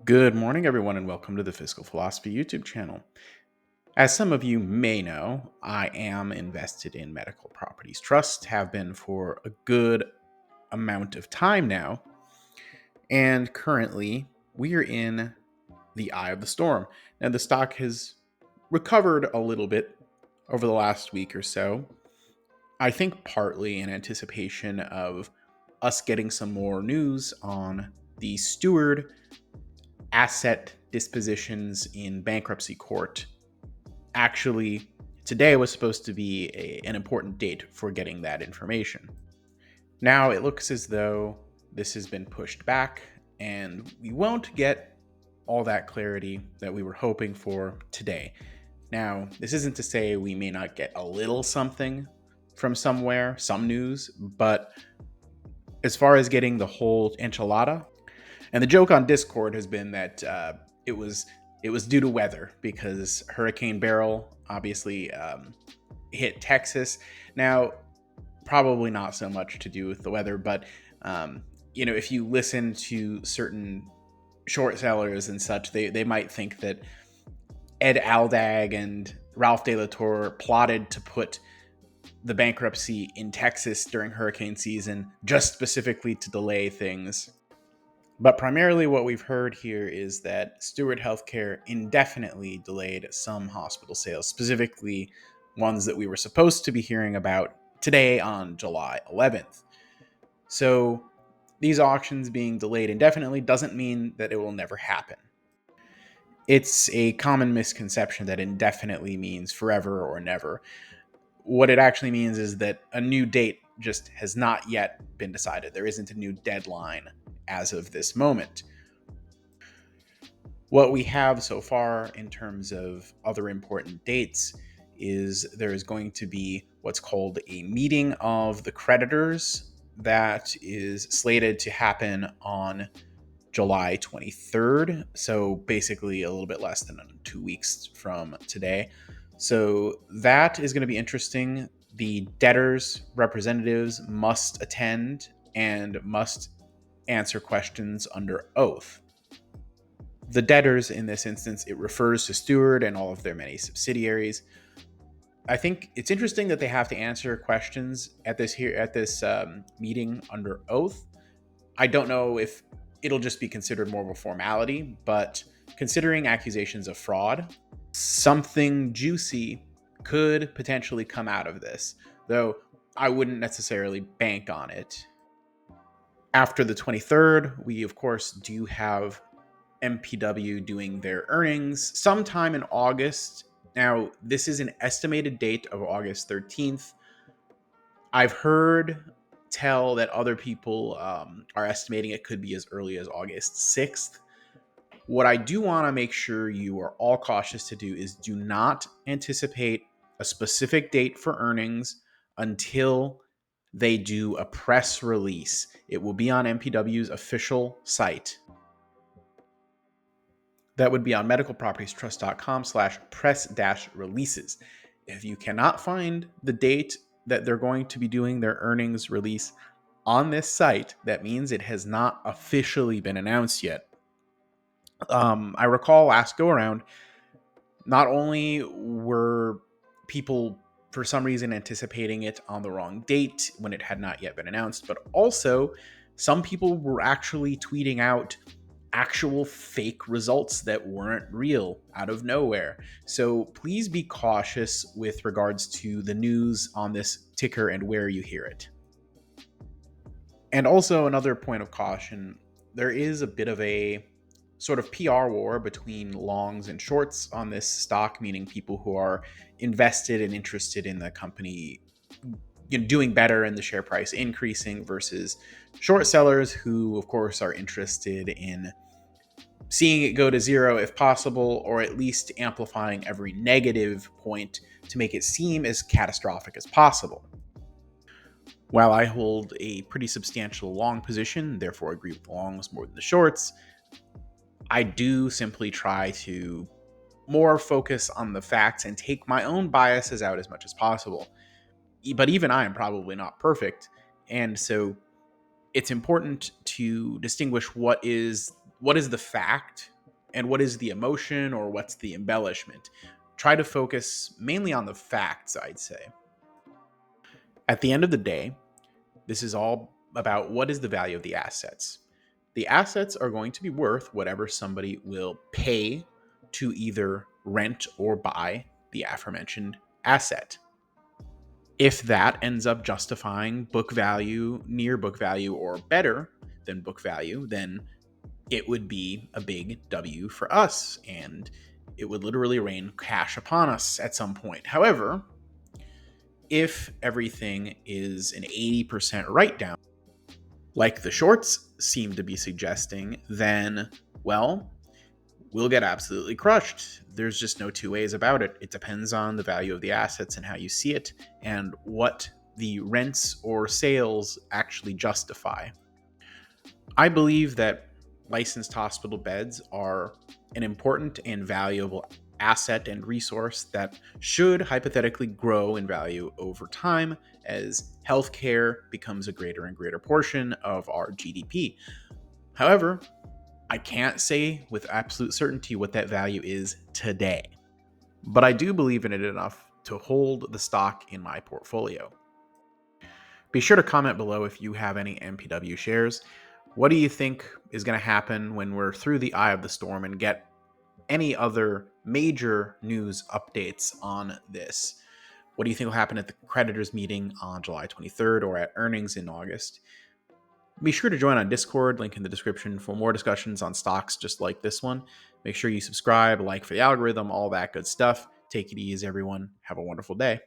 Good morning, everyone, and welcome to the Fiscal Philosophy YouTube channel. As some of you may know, I am invested in medical properties trusts, have been for a good amount of time now, and currently we are in the eye of the storm. Now, the stock has recovered a little bit over the last week or so, I think partly in anticipation of us getting some more news on the Steward asset dispositions in bankruptcy court. Actually, today was supposed to be an important date for getting that information. Now it looks as though this has been pushed back, and we won't get all that clarity that we were hoping for today. Now, this isn't to say we may not get a little something from somewhere, some news, but as far as getting the whole enchilada, and the joke on Discord has been that it was due to weather because Hurricane Beryl obviously hit Texas. Now, probably not so much to do with the weather, but if you listen to certain short sellers and such, they might think that Ed Aldag and Ralph De La Torre plotted to put the bankruptcy in Texas during hurricane season just specifically to delay things. But primarily what we've heard here is that Steward Healthcare indefinitely delayed some hospital sales, specifically ones that we were supposed to be hearing about today on July 11th. So these auctions being delayed indefinitely doesn't mean that it will never happen. It's a common misconception that indefinitely means forever or never. What it actually means is that a new date just has not yet been decided. There isn't a new deadline as of this moment. What we have so far in terms of other important dates is there is going to be what's called a meeting of the creditors that is slated to happen on July 23rd. So basically a little bit less than 2 weeks from today. So that is going to be interesting. The debtors' representatives must attend and must answer questions under oath. The debtors, in this instance, it refers to Steward and all of their many subsidiaries. I think it's interesting that they have to answer questions at this meeting under oath. I don't know if it'll just be considered more of a formality, but considering accusations of fraud, something juicy could potentially come out of this, though I wouldn't necessarily bank on it. After the 23rd, we of course do have MPW doing their earnings sometime in August. Now, this is an estimated date of August 13th. I've heard tell that other people are estimating it could be as early as August 6th. What I do want to make sure you are all cautious to do is do not anticipate a specific date for earnings until they do a press release. It will be on MPW's official site. That would be on medicalpropertiestrust.com/press-releases. If you cannot find the date that they're going to be doing their earnings release on this site, that means it has not officially been announced yet. I recall last go around, not only were people for some reason anticipating it on the wrong date when it had not yet been announced, but also some people were actually tweeting out actual fake results that weren't real out of nowhere. So please be cautious with regards to the news on this ticker and where you hear it. And also another point of caution, there is a bit of a sort of PR war between longs and shorts on this stock, meaning people who are invested and interested in the company doing better and the share price increasing versus short sellers who, of course, are interested in seeing it go to zero if possible, or at least amplifying every negative point to make it seem as catastrophic as possible. While I hold a pretty substantial long position, therefore agree with the longs more than the shorts, I do simply try to more focus on the facts and take my own biases out as much as possible. But even I am probably not perfect, and so it's important to distinguish what is the fact and what is the emotion or what's the embellishment. Try to focus mainly on the facts, I'd say. At the end of the day, this is all about what is the value of the assets. The assets are going to be worth whatever somebody will pay to either rent or buy the aforementioned asset. If that ends up justifying book value, near book value, or better than book value, then it would be a big W for us, and it would literally rain cash upon us at some point. However, if everything is an 80% write down, like the shorts seem to be suggesting, then, well, we'll get absolutely crushed. There's just no two ways about it. It depends on the value of the assets and how you see it and what the rents or sales actually justify. I believe that licensed hospital beds are an important and valuable asset and resource that should hypothetically grow in value over time as healthcare becomes a greater and greater portion of our GDP. However, I can't say with absolute certainty what that value is today, but I do believe in it enough to hold the stock in my portfolio. Be sure to comment below if you have any MPW shares. What do you think is going to happen when we're through the eye of the storm and get any other major news updates on this? What do you think will happen at the creditors meeting on July 23rd or at earnings in August? Be sure to join on Discord, link in the description for more discussions on stocks just like this one. Make sure you subscribe, like for the algorithm, all that good stuff. Take it easy, everyone. Have a wonderful day.